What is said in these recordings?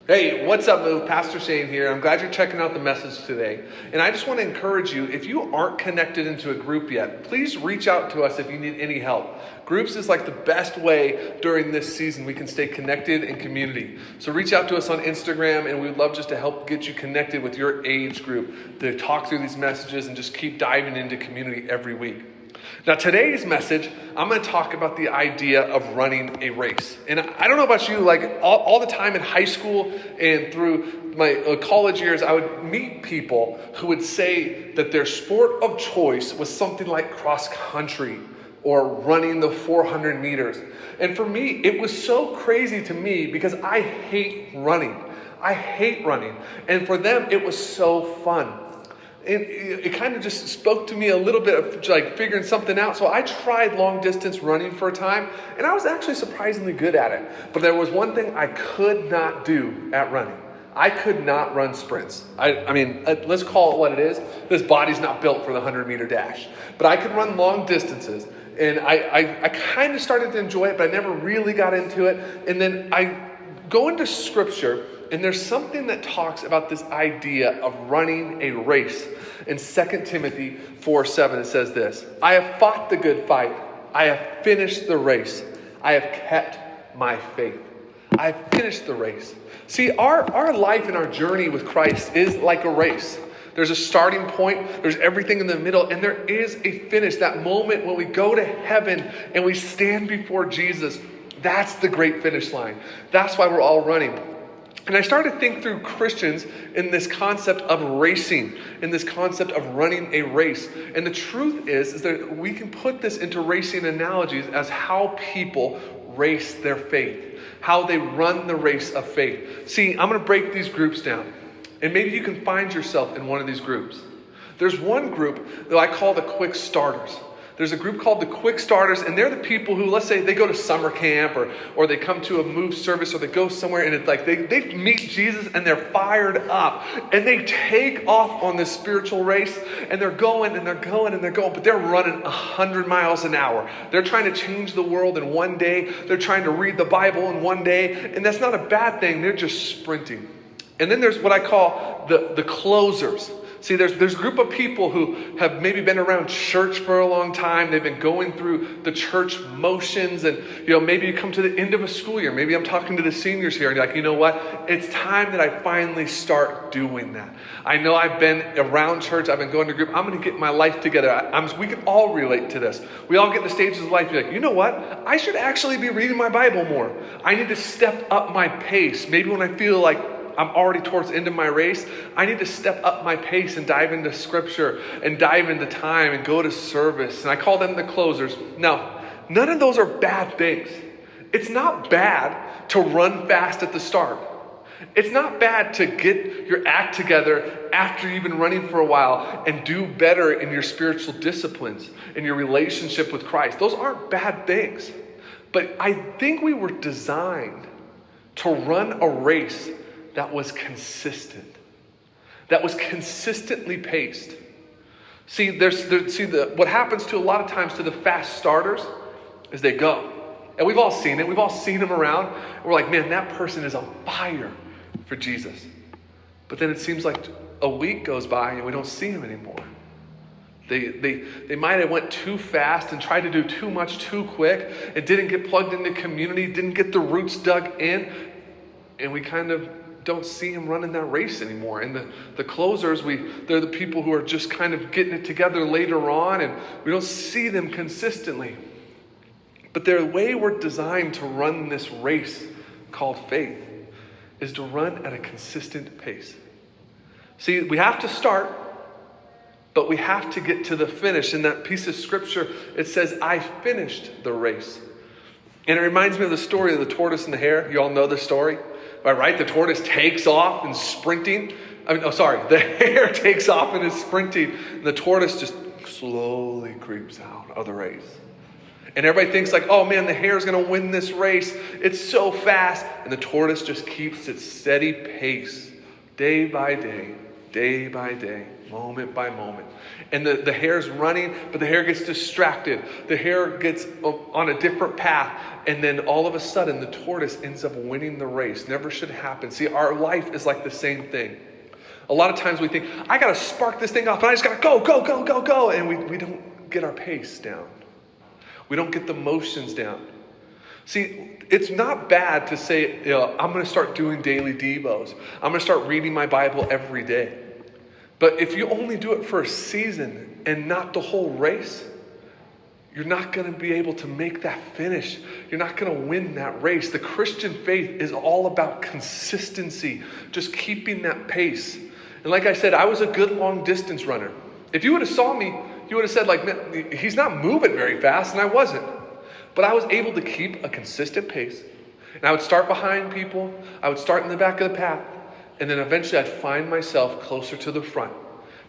Hey, what's up, Move? Pastor Shane here. I'm glad you're checking out the message today. And I just want to encourage you, if you aren't connected into a group yet, please reach out to us if you need any help. Groups is like the best way during this season we can stay connected in community. So reach out to us on Instagram, and we'd love just to help get you connected with your age group to talk through these messages and just keep diving into community every week. Now, today's message, I'm going to talk about the idea of running a race. And I don't know about you, like all the time in high school and through my college years, I would meet people who would say that their sport of choice was something like cross country or running the 400 meters. And for me, it was so crazy to me because I hate running. I hate running. And for them, it was so fun. It kind of just spoke to me a little bit of like figuring something out. So I tried long distance running for a time, and I was actually surprisingly good at it. But there was one thing I could not do at running. I could not run sprints. I mean, let's call it what it is. This body's not built for the 100-meter dash. But I could run long distances. And I kind of started to enjoy it, but I never really got into it. And then I go into scripture, and there's something that talks about this idea of running a race. In 2 Timothy 4:7, it says this: I have fought the good fight. I have finished the race. I have kept my faith. I have finished the race. See, our life and our journey with Christ is like a race. There's a starting point, there's everything in the middle, and there is a finish. That moment when we go to heaven and we stand before Jesus, that's the great finish line. That's why we're all running. And I started to think through Christians in this concept of racing, in this concept of running a race. And the truth is that we can put this into racing analogies as how people race their faith, how they run the race of faith. See, I'm going to break these groups down, and maybe you can find yourself in one of these groups. There's one group that I call the quick starters. There's a group called the Quick Starters, and they're the people who, let's say, they go to summer camp or they come to a move service or they go somewhere and it's like they meet Jesus and they're fired up and they take off on this spiritual race and they're going and they're going and they're going, but they're running 100 miles an hour. They're trying to change the world in one day. They're trying to read the Bible in one day, and that's not a bad thing. They're just sprinting. And then there's what I call the closers. See, there's a group of people who have maybe been around church for a long time. They've been going through the church motions, and maybe you come to the end of a school year. Maybe I'm talking to the seniors here, and you're like, you know what? It's time that I finally start doing that. I know I've been around church. I've been going to group. I'm going to get my life together. We can all relate to this. We all get to stages of life. You're like, you know what? I should actually be reading my Bible more. I need to step up my pace. Maybe when I feel like I'm already towards the end of my race, I need to step up my pace and dive into scripture and dive into time and go to service. And I call them the closers. Now, none of those are bad things. It's not bad to run fast at the start. It's not bad to get your act together after you've been running for a while and do better in your spiritual disciplines, in your relationship with Christ. Those aren't bad things. But I think we were designed to run a race that was consistent, that was consistently paced. See, what happens to a lot of times to the fast starters is they go. And we've all seen it. We've all seen them around. We're like, man, that person is on fire for Jesus. But then it seems like a week goes by and we don't see him anymore. They might have went too fast and tried to do too much too quick. It didn't get plugged into community, didn't get the roots dug in. And we kind of don't see him running that race anymore. And the closers, they're the people who are just kind of getting it together later on, and we don't see them consistently. But the way we're designed to run this race called faith is to run at a consistent pace. See, we have to start, but we have to get to the finish. In that piece of scripture, it says, I finished the race. And it reminds me of the story of the tortoise and the hare. You all know the story. Right? The tortoise takes off and sprinting. The hare takes off and is sprinting. And the tortoise just slowly creeps out of the race. And everybody thinks like, oh man, the hare's going to win this race. It's so fast. And the tortoise just keeps its steady pace day by day, day by day. moment by moment. And the hare's running, but the hare gets distracted. The hare gets on a different path. And then all of a sudden, the tortoise ends up winning the race. Never should happen. See, our life is like the same thing. A lot of times we think, I got to spark this thing off, and I just got to go, go, go, go, go. And we don't get our pace down. We don't get the motions down. See, it's not bad to say, I'm going to start doing daily devos. I'm going to start reading my Bible every day. But if you only do it for a season and not the whole race, you're not going to be able to make that finish. You're not going to win that race. The Christian faith is all about consistency, just keeping that pace. And like I said, I was a good long distance runner. If you would have saw me, you would have said, like, man, he's not moving very fast, and I wasn't. But I was able to keep a consistent pace. And I would start behind people. I would start in the back of the pack. And then eventually I'd find myself closer to the front.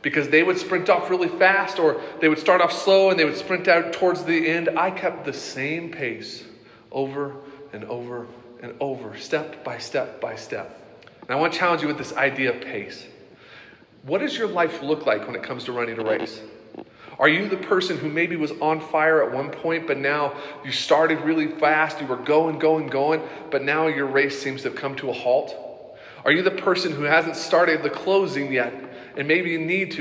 Because they would sprint off really fast, or they would start off slow and they would sprint out towards the end. I kept the same pace over and over and over, step by step by step. And I want to challenge you with this idea of pace. What does your life look like when it comes to running a race? Are you the person who maybe was on fire at one point, but now you started really fast, you were going, but now your race seems to have come to a halt? Are you the person who hasn't started the closing yet, and maybe you need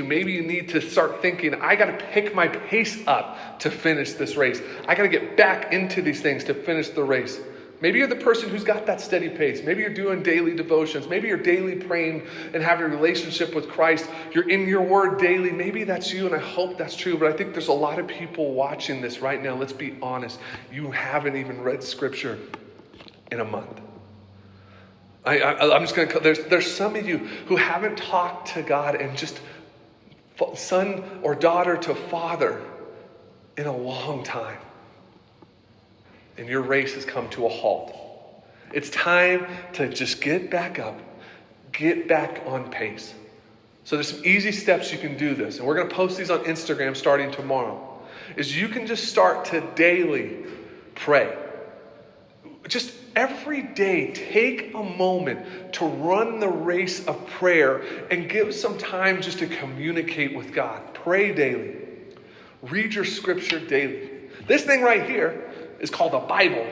to start thinking, I got to pick my pace up to finish this race. I got to get back into these things to finish the race. Maybe you're the person who's got that steady pace. Maybe you're doing daily devotions. Maybe you're daily praying and having a relationship with Christ. You're in your word daily. Maybe that's you, and I hope that's true. But I think there's a lot of people watching this right now. Let's be honest. You haven't even read scripture in a month. I'm just going to, there's some of you who haven't talked to God and just son or daughter to father in a long time. And your race has come to a halt. It's time to just get back up, get back on pace. So there's some easy steps you can do this. And we're going to post these on Instagram starting tomorrow. Is you can just start to daily pray. Just every day, take a moment to run the race of prayer and give some time just to communicate with God. Pray daily. Read your scripture daily. This thing right here is called a Bible.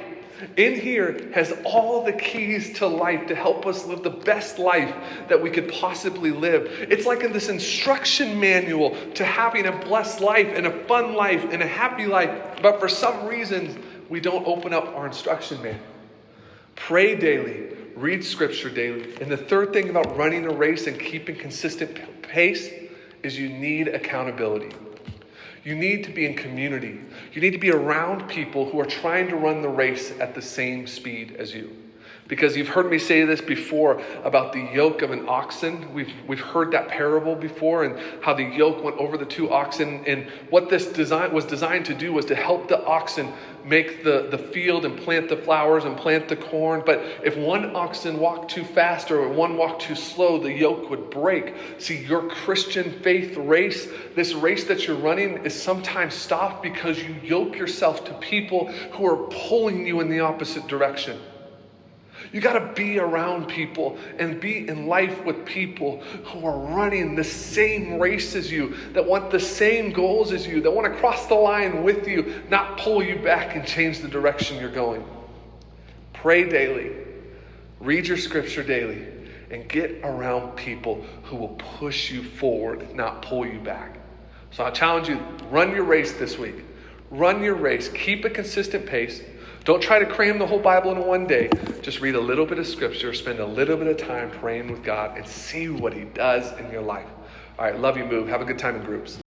In here has all the keys to life to help us live the best life that we could possibly live. It's like in this instruction manual to having a blessed life and a fun life and a happy life. But for some reason, we don't open up our instruction manual. Pray daily. Read scripture daily. And the third thing about running a race and keeping consistent pace is you need accountability. You need to be in community. You need to be around people who are trying to run the race at the same speed as you. Because you've heard me say this before about the yoke of an oxen. We've heard that parable before, and how the yoke went over the two oxen. And what this design was designed to do was to help the oxen make the field and plant the flowers and plant the corn. But if one oxen walked too fast or one walked too slow, the yoke would break. See, your Christian faith race, this race that you're running, is sometimes stopped because you yoke yourself to people who are pulling you in the opposite direction. You got to be around people and be in life with people who are running the same race as you, that want the same goals as you, that want to cross the line with you, not pull you back and change the direction you're going. Pray daily, read your scripture daily, and get around people who will push you forward, not pull you back. So I challenge you, run your race this week. Run your race. Keep a consistent pace. Don't try to cram the whole Bible in one day. Just read a little bit of scripture, spend a little bit of time praying with God, and see what he does in your life. All right, love you, Move. Have a good time in groups.